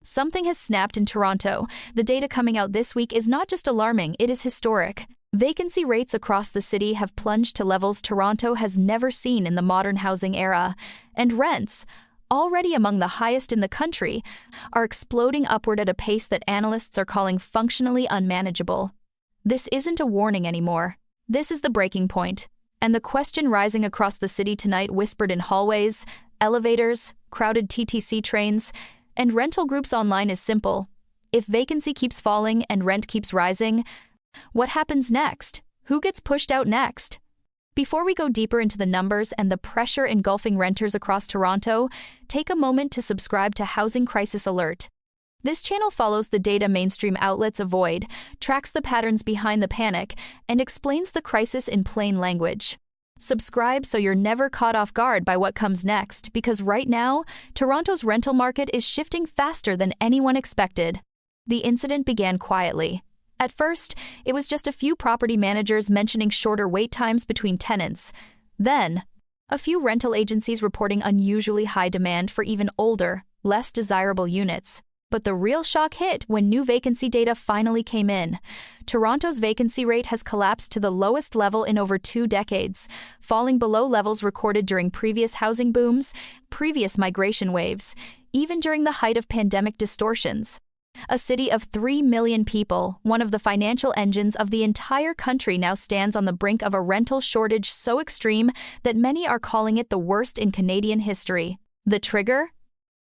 Something has snapped in Toronto. The data coming out this week is not just alarming, it is historic. Vacancy rates across the city have plunged to levels Toronto has never seen in the modern housing era, and rents, already among the highest in the country, are exploding upward at a pace that analysts are calling functionally unmanageable. This isn't a warning anymore. This is the breaking point. And the question rising across the city tonight, whispered in hallways, elevators, crowded TTC trains, and rental groups online, is simple. If vacancy keeps falling and rent keeps rising, what happens next? Who gets pushed out next? Before we go deeper into the numbers and the pressure engulfing renters across Toronto, take a moment to subscribe to Housing Crisis Alert. This channel follows the data mainstream outlets avoid, tracks the patterns behind the panic, and explains the crisis in plain language. Subscribe so you're never caught off guard by what comes next, because right now, Toronto's rental market is shifting faster than anyone expected. The incident began quietly. At first, it was just a few property managers mentioning shorter wait times between tenants. Then, a few rental agencies reporting unusually high demand for even older, less desirable units. But the real shock hit when new vacancy data finally came in. Toronto's vacancy rate has collapsed to the lowest level in over 2 decades, falling below levels recorded during previous housing booms, previous migration waves, even during the height of pandemic distortions. A city of 3 million people, one of the financial engines of the entire country, now stands on the brink of a rental shortage so extreme that many are calling it the worst in Canadian history. The trigger?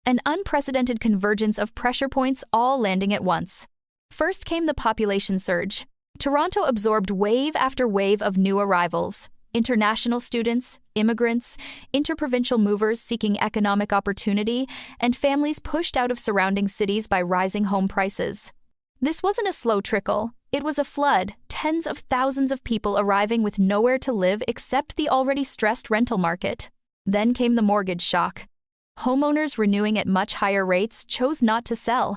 An unprecedented convergence of pressure points all landing at once. First came the population surge. Toronto absorbed wave after wave of new arrivals. International students, immigrants, interprovincial movers seeking economic opportunity, and families pushed out of surrounding cities by rising home prices. This wasn't a slow trickle. It was a flood, tens of thousands of people arriving with nowhere to live except the already stressed rental market. Then came the mortgage shock. Homeowners renewing at much higher rates chose not to sell,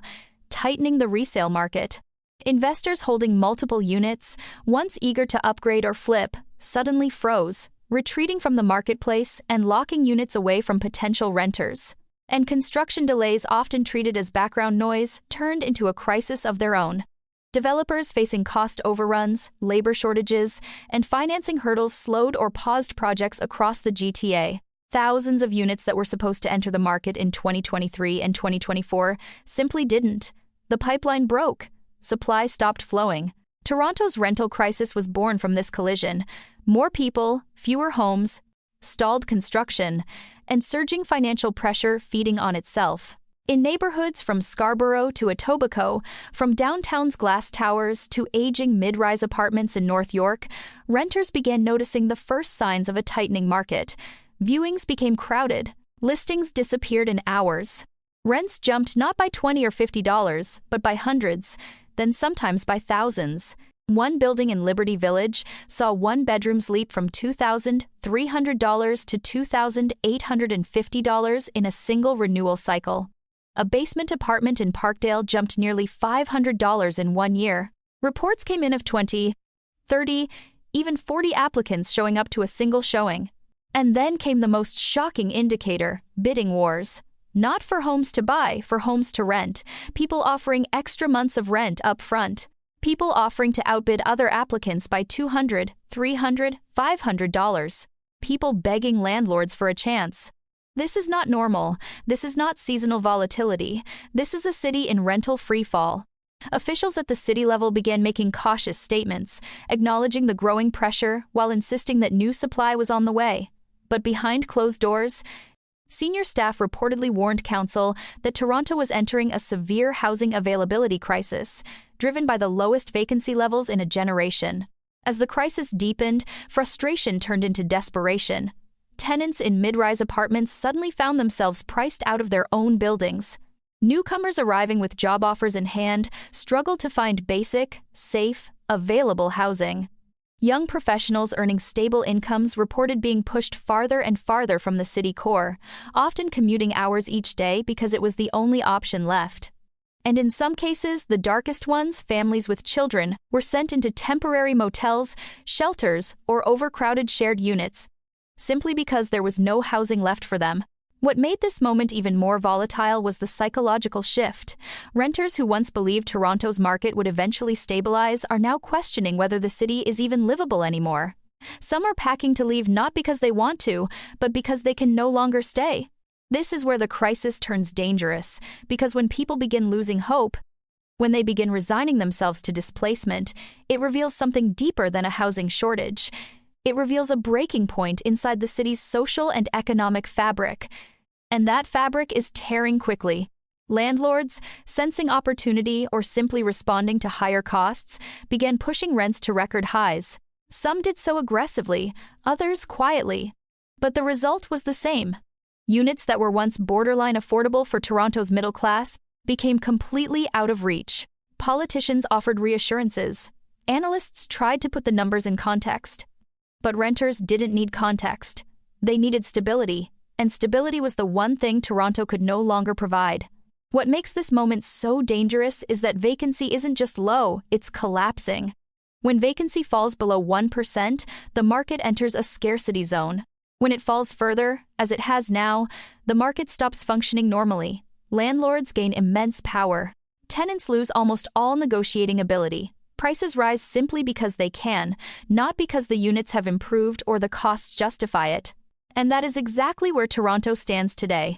tightening the resale market. Investors holding multiple units, once eager to upgrade or flip, suddenly froze, retreating from the marketplace and locking units away from potential renters. And construction delays, often treated as background noise, turned into a crisis of their own. Developers facing cost overruns, labor shortages, and financing hurdles slowed or paused projects across the GTA. Thousands of units that were supposed to enter the market in 2023 and 2024 simply didn't. The pipeline broke. Supply stopped flowing. Toronto's rental crisis was born from this collision. More people, fewer homes, stalled construction, and surging financial pressure feeding on itself. In neighborhoods from Scarborough to Etobicoke, from downtown's glass towers to aging mid-rise apartments in North York, renters began noticing the first signs of a tightening market. Viewings became crowded. Listings disappeared in hours. Rents jumped not by $20 or $50, but by hundreds, then sometimes by thousands. One building in Liberty Village saw one-bedrooms leap from $2,300 to $2,850 in a single renewal cycle. A basement apartment in Parkdale jumped nearly $500 in 1 year. Reports came in of 20, 30, even 40 applicants showing up to a single showing. And then came the most shocking indicator, bidding wars. Not for homes to buy, for homes to rent. People offering extra months of rent up front. People offering to outbid other applicants by $200, $300, $500. People begging landlords for a chance. This is not normal. This is not seasonal volatility. This is a city in rental freefall. Officials at the city level began making cautious statements, acknowledging the growing pressure while insisting that new supply was on the way. But behind closed doors, senior staff reportedly warned council that Toronto was entering a severe housing availability crisis, driven by the lowest vacancy levels in a generation. As the crisis deepened, frustration turned into desperation. Tenants in mid-rise apartments suddenly found themselves priced out of their own buildings. Newcomers arriving with job offers in hand struggled to find basic, safe, available housing. Young professionals earning stable incomes reported being pushed farther and farther from the city core, often commuting hours each day because it was the only option left. And in some cases, the darkest ones, families with children, were sent into temporary motels, shelters, or overcrowded shared units, simply because there was no housing left for them. What made this moment even more volatile was the psychological shift. Renters who once believed Toronto's market would eventually stabilize are now questioning whether the city is even livable anymore. Some are packing to leave not because they want to, but because they can no longer stay. This is where the crisis turns dangerous, because when people begin losing hope, when they begin resigning themselves to displacement, it reveals something deeper than a housing shortage. It reveals a breaking point inside the city's social and economic fabric. And that fabric is tearing quickly. Landlords, sensing opportunity or simply responding to higher costs, began pushing rents to record highs. Some did so aggressively, others quietly. But the result was the same. Units that were once borderline affordable for Toronto's middle class became completely out of reach. Politicians offered reassurances. Analysts tried to put the numbers in context. But renters didn't need context. They needed stability, and stability was the one thing Toronto could no longer provide. What makes this moment so dangerous is that vacancy isn't just low, it's collapsing. When vacancy falls below 1%, the market enters a scarcity zone. When it falls further, as it has now, the market stops functioning normally. Landlords gain immense power. Tenants lose almost all negotiating ability. Prices rise simply because they can, not because the units have improved or the costs justify it. And that is exactly where Toronto stands today.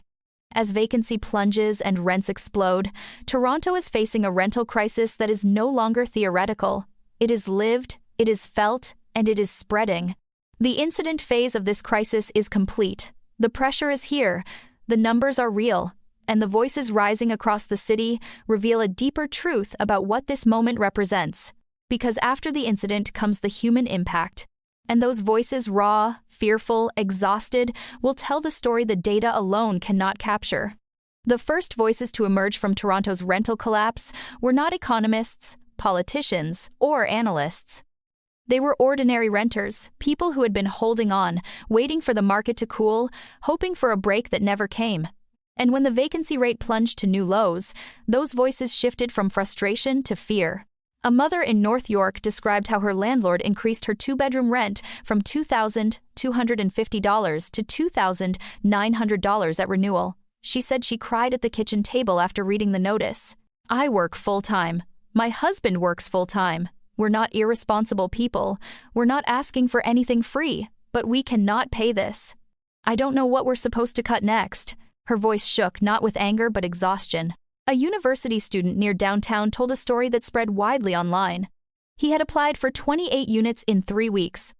As vacancy plunges and rents explode, Toronto is facing a rental crisis that is no longer theoretical. It is lived, it is felt, and it is spreading. The incident phase of this crisis is complete. The pressure is here, the numbers are real, and the voices rising across the city reveal a deeper truth about what this moment represents. Because after the incident comes the human impact. And those voices, raw, fearful, exhausted, will tell the story the data alone cannot capture. The first voices to emerge from Toronto's rental collapse were not economists, politicians, or analysts. They were ordinary renters, people who had been holding on, waiting for the market to cool, hoping for a break that never came. And when the vacancy rate plunged to new lows, those voices shifted from frustration to fear. A mother in North York described how her landlord increased her two-bedroom rent from $2,250 to $2,900 at renewal. She said she cried at the kitchen table after reading the notice. "I work full-time. My husband works full-time. We're not irresponsible people. We're not asking for anything free, but we cannot pay this. I don't know what we're supposed to cut next." Her voice shook, not with anger but exhaustion. A university student near downtown told a story that spread widely online. He had applied for 28 units in 3 weeks.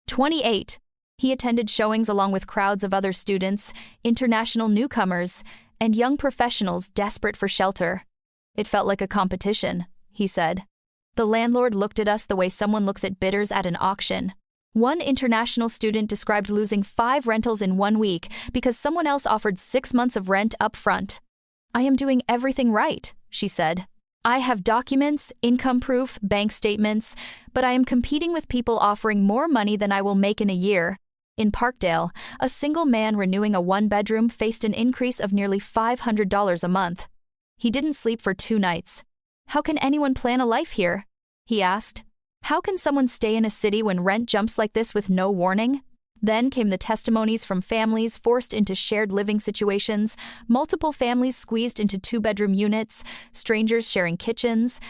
28! He attended showings along with crowds of other students, international newcomers, and young professionals desperate for shelter. "It felt like a competition," he said. "The landlord looked at us the way someone looks at bidders at an auction." One international student described losing 5 rentals in 1 week because someone else offered 6 months of rent up front. "I am doing everything right," she said. "I have documents, income proof, bank statements, but I am competing with people offering more money than I will make in a year." In Parkdale, a single man renewing a 1-bedroom faced an increase of nearly $500 a month. He didn't sleep for 2 nights. "How can anyone plan a life here?" he asked. "How can someone stay in a city when rent jumps like this with no warning?" Then came the testimonies from families forced into shared living situations, multiple families squeezed into 2-bedroom units, strangers sharing kitchens,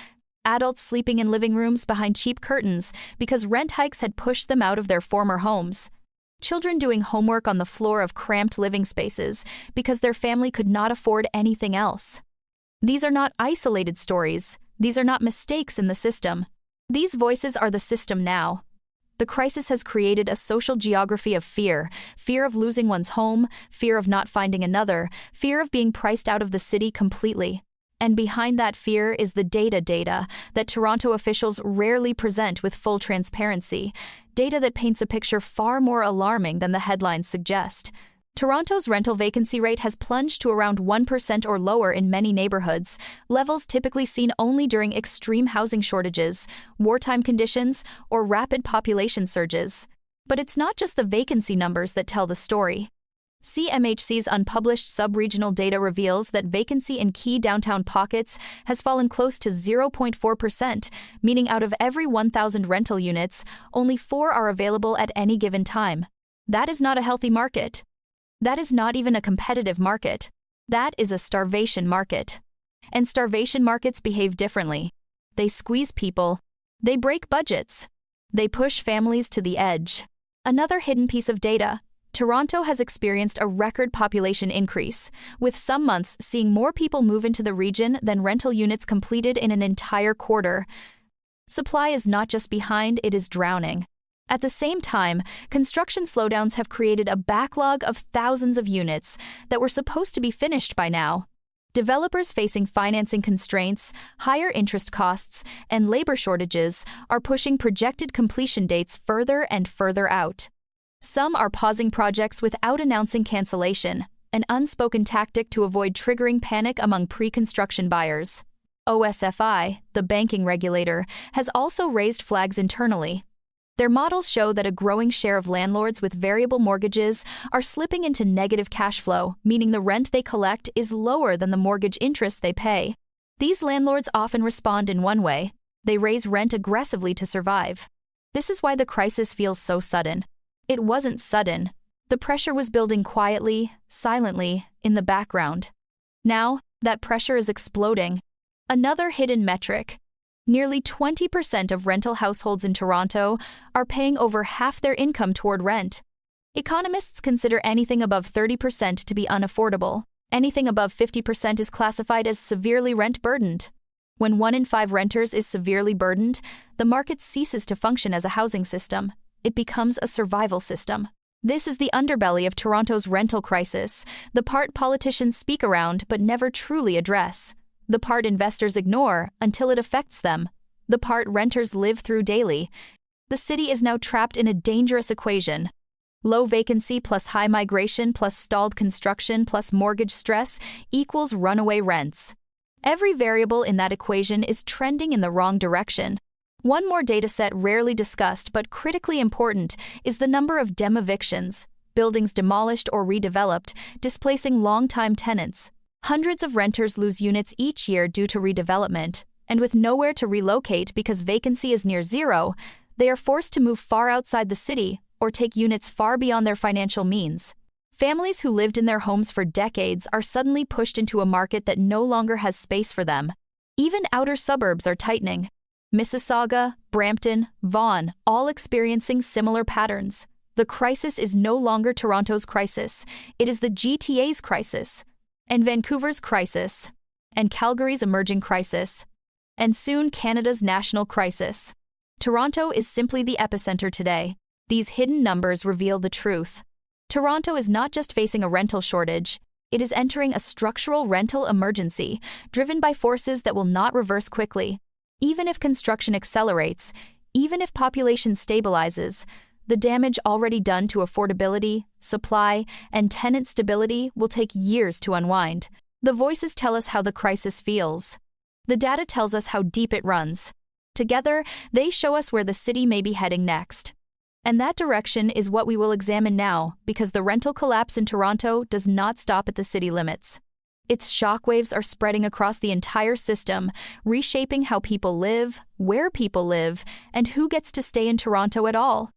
adults sleeping in living rooms behind cheap curtains because rent hikes had pushed them out of their former homes. Children doing homework on the floor of cramped living spaces because their family could not afford anything else. These are not isolated stories. These are not mistakes in the system. These voices are the system now. The crisis has created a social geography of fear of losing one's home, fear of not finding another, fear of being priced out of the city completely. And behind that fear is the data that Toronto officials rarely present with full transparency, data that paints a picture far more alarming than the headlines suggest. Toronto's rental vacancy rate has plunged to around 1% or lower in many neighborhoods, levels typically seen only during extreme housing shortages, wartime conditions, or rapid population surges. But it's not just the vacancy numbers that tell the story. CMHC's unpublished sub-regional data reveals that vacancy in key downtown pockets has fallen close to 0.4%, meaning out of every 1,000 rental units, only 4 are available at any given time. That is not a healthy market. That is not even a competitive market. That is a starvation market. And starvation markets behave differently. They squeeze people. They break budgets. They push families to the edge. Another hidden piece of data: Toronto has experienced a record population increase, with some months seeing more people move into the region than rental units completed in an entire quarter. Supply is not just behind, it is drowning. At the same time, construction slowdowns have created a backlog of thousands of units that were supposed to be finished by now. Developers facing financing constraints, higher interest costs, and labor shortages are pushing projected completion dates further and further out. Some are pausing projects without announcing cancellation, an unspoken tactic to avoid triggering panic among pre-construction buyers. OSFI, the banking regulator, has also raised flags internally. Their models show that a growing share of landlords with variable mortgages are slipping into negative cash flow, meaning the rent they collect is lower than the mortgage interest they pay. These landlords often respond in one way: they raise rent aggressively to survive. This is why the crisis feels so sudden. It wasn't sudden. The pressure was building quietly, silently, in the background. Now, that pressure is exploding. Another hidden metric: nearly 20% of rental households in Toronto are paying over half their income toward rent. Economists consider anything above 30% to be unaffordable. Anything above 50% is classified as severely rent-burdened. When 1 in 5 renters is severely burdened, the market ceases to function as a housing system. It becomes a survival system. This is the underbelly of Toronto's rental crisis, the part politicians speak around but never truly address. The part investors ignore until it affects them. The part renters live through daily. The city is now trapped in a dangerous equation. Low vacancy plus high migration plus stalled construction plus mortgage stress equals runaway rents. Every variable in that equation is trending in the wrong direction. One more dataset rarely discussed but critically important is the number of demevictions, buildings demolished or redeveloped, displacing long-time tenants. Hundreds of renters lose units each year due to redevelopment, and with nowhere to relocate because vacancy is near zero, they are forced to move far outside the city or take units far beyond their financial means. Families who lived in their homes for decades are suddenly pushed into a market that no longer has space for them. Even outer suburbs are tightening. Mississauga, Brampton, Vaughan, all experiencing similar patterns. The crisis is no longer Toronto's crisis, it is the GTA's crisis. And Vancouver's crisis, and Calgary's emerging crisis, and soon Canada's national crisis. Toronto is simply the epicenter today. These hidden numbers reveal the truth. Toronto is not just facing a rental shortage, it is entering a structural rental emergency, driven by forces that will not reverse quickly. Even if construction accelerates, even if population stabilizes, the damage already done to affordability, supply, and tenant stability will take years to unwind. The voices tell us how the crisis feels. The data tells us how deep it runs. Together, they show us where the city may be heading next. And that direction is what we will examine now, because the rental collapse in Toronto does not stop at the city limits. Its shockwaves are spreading across the entire system, reshaping how people live, where people live, and who gets to stay in Toronto at all.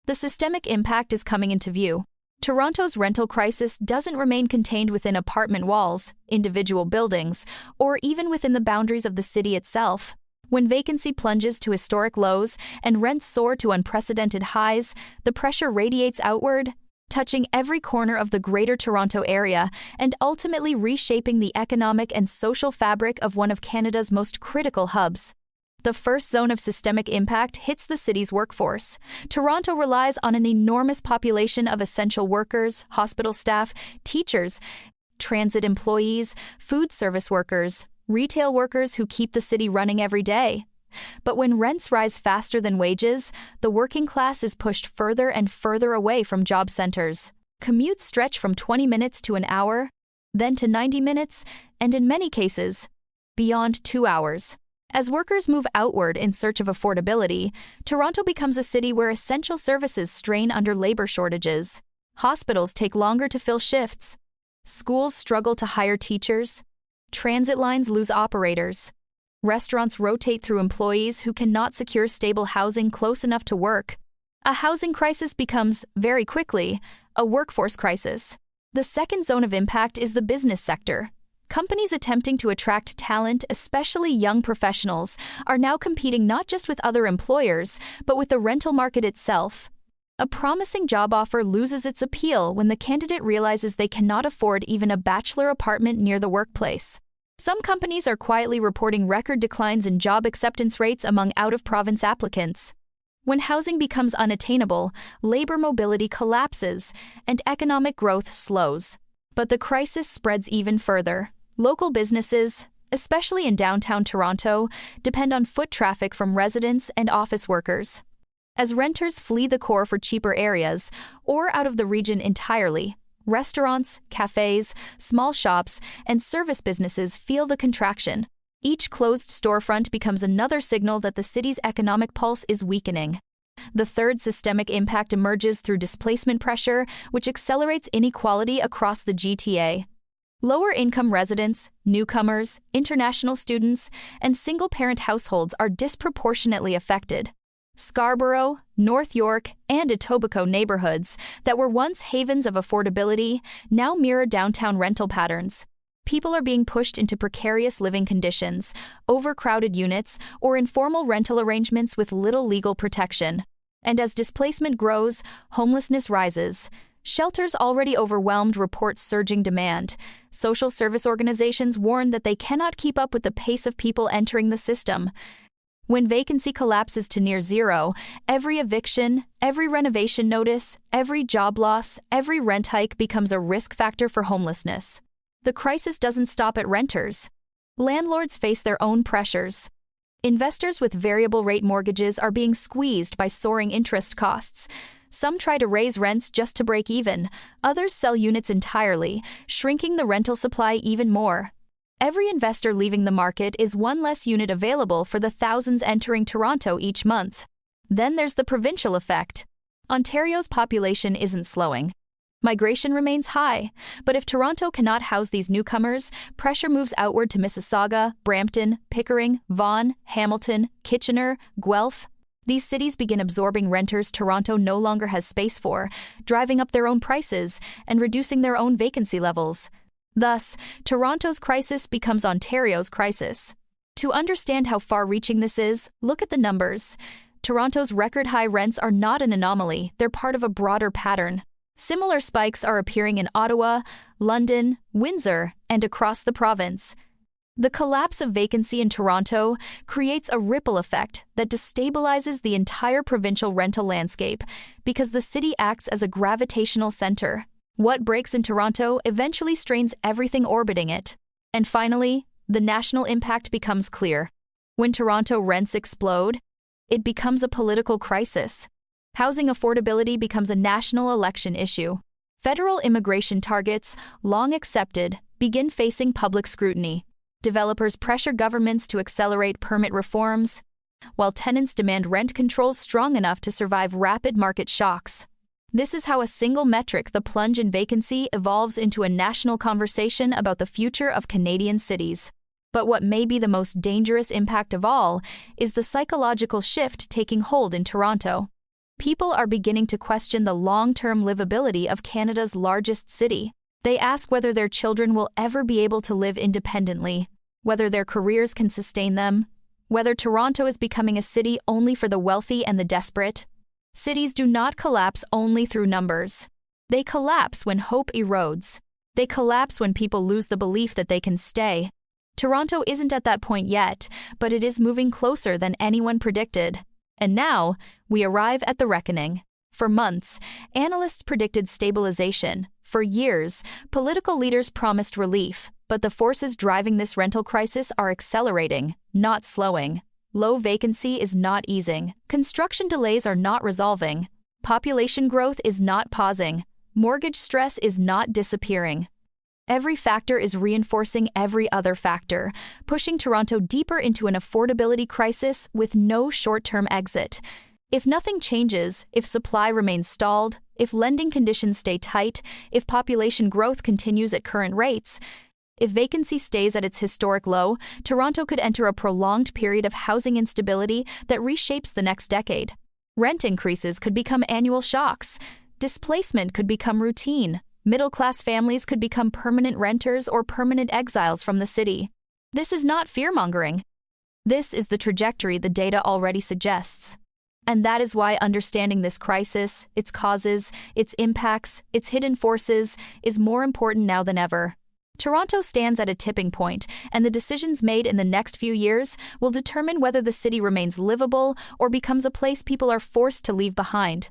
The systemic impact is coming into view. Toronto's rental crisis doesn't remain contained within apartment walls, individual buildings, or even within the boundaries of the city itself. When vacancy plunges to historic lows and rents soar to unprecedented highs, the pressure radiates outward, touching every corner of the Greater Toronto Area and ultimately reshaping the economic and social fabric of one of Canada's most critical hubs. The first zone of systemic impact hits the city's workforce. Toronto relies on an enormous population of essential workers, hospital staff, teachers, transit employees, food service workers, retail workers who keep the city running every day. But when rents rise faster than wages, the working class is pushed further and further away from job centers. Commutes stretch from 20 minutes to an hour, then to 90 minutes, and in many cases, beyond 2 hours. As workers move outward in search of affordability, Toronto becomes a city where essential services strain under labor shortages. Hospitals take longer to fill shifts. Schools struggle to hire teachers. Transit lines lose operators. Restaurants rotate through employees who cannot secure stable housing close enough to work. A housing crisis becomes, very quickly, a workforce crisis. The second zone of impact is the business sector. Companies attempting to attract talent, especially young professionals, are now competing not just with other employers, but with the rental market itself. A promising job offer loses its appeal when the candidate realizes they cannot afford even a bachelor apartment near the workplace. Some companies are quietly reporting record declines in job acceptance rates among out-of-province applicants. When housing becomes unattainable, labor mobility collapses, and economic growth slows. But the crisis spreads even further. Local businesses, especially in downtown Toronto, depend on foot traffic from residents and office workers. As renters flee the core for cheaper areas, or out of the region entirely, restaurants, cafes, small shops, and service businesses feel the contraction. Each closed storefront becomes another signal that the city's economic pulse is weakening. The third systemic impact emerges through displacement pressure, which accelerates inequality across the GTA. Lower-income residents, newcomers, international students, and single-parent households are disproportionately affected. Scarborough, North York, and Etobicoke neighborhoods that were once havens of affordability now mirror downtown rental patterns. People are being pushed into precarious living conditions, overcrowded units, or informal rental arrangements with little legal protection. And as displacement grows, homelessness rises. Shelters already overwhelmed report surging demand. Social service organizations warn that they cannot keep up with the pace of people entering the system. When vacancy collapses to near zero, every eviction, every renovation notice, every job loss, every rent hike becomes a risk factor for homelessness. The crisis doesn't stop at renters. Landlords face their own pressures. Investors with variable rate mortgages are being squeezed by soaring interest costs. Some try to raise rents just to break even. Others sell units entirely, shrinking the rental supply even more. Every investor leaving the market is one less unit available for the thousands entering Toronto each month. Then there's the provincial effect. Ontario's population isn't slowing. Migration remains high, but if Toronto cannot house these newcomers, pressure moves outward to Mississauga, Brampton, Pickering, Vaughan, Hamilton, Kitchener, Guelph. These cities begin absorbing renters Toronto no longer has space for, driving up their own prices and reducing their own vacancy levels. Thus, Toronto's crisis becomes Ontario's crisis. To understand how far-reaching this is, look at the numbers. Toronto's record-high rents are not an anomaly, they're part of a broader pattern. Similar spikes are appearing in Ottawa, London, Windsor, and across the province. The collapse of vacancy in Toronto creates a ripple effect that destabilizes the entire provincial rental landscape because the city acts as a gravitational center. What breaks in Toronto eventually strains everything orbiting it. And finally, the national impact becomes clear. When Toronto rents explode, it becomes a political crisis. Housing affordability becomes a national election issue. Federal immigration targets, long accepted, begin facing public scrutiny. Developers pressure governments to accelerate permit reforms, while tenants demand rent controls strong enough to survive rapid market shocks. This is how a single metric, the plunge in vacancy, evolves into a national conversation about the future of Canadian cities. But what may be the most dangerous impact of all is the psychological shift taking hold in Toronto. People are beginning to question the long-term livability of Canada's largest city. They ask whether their children will ever be able to live independently, whether their careers can sustain them, whether Toronto is becoming a city only for the wealthy and the desperate. Cities do not collapse only through numbers. They collapse when hope erodes. They collapse when people lose the belief that they can stay. Toronto isn't at that point yet, but it is moving closer than anyone predicted. And now, we arrive at the reckoning. For months, analysts predicted stabilization. For years, political leaders promised relief, but the forces driving this rental crisis are accelerating, not slowing. Low vacancy is not easing. Construction delays are not resolving. Population growth is not pausing. Mortgage stress is not disappearing. Every factor is reinforcing every other factor, pushing Toronto deeper into an affordability crisis with no short-term exit. If nothing changes, if supply remains stalled, if lending conditions stay tight, if population growth continues at current rates, if vacancy stays at its historic low, Toronto could enter a prolonged period of housing instability that reshapes the next decade. Rent increases could become annual shocks. Displacement could become routine. Middle-class families could become permanent renters or permanent exiles from the city. This is not fear-mongering. This is the trajectory the data already suggests. And that is why understanding this crisis, its causes, its impacts, its hidden forces, is more important now than ever. Toronto stands at a tipping point, and the decisions made in the next few years will determine whether the city remains livable or becomes a place people are forced to leave behind.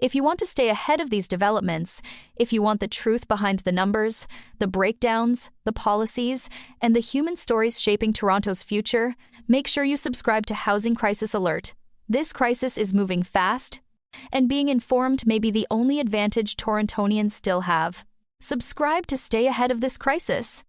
If you want to stay ahead of these developments, if you want the truth behind the numbers, the breakdowns, the policies, and the human stories shaping Toronto's future, make sure you subscribe to Housing Crisis Alert. This crisis is moving fast, and being informed may be the only advantage Torontonians still have. Subscribe to stay ahead of this crisis.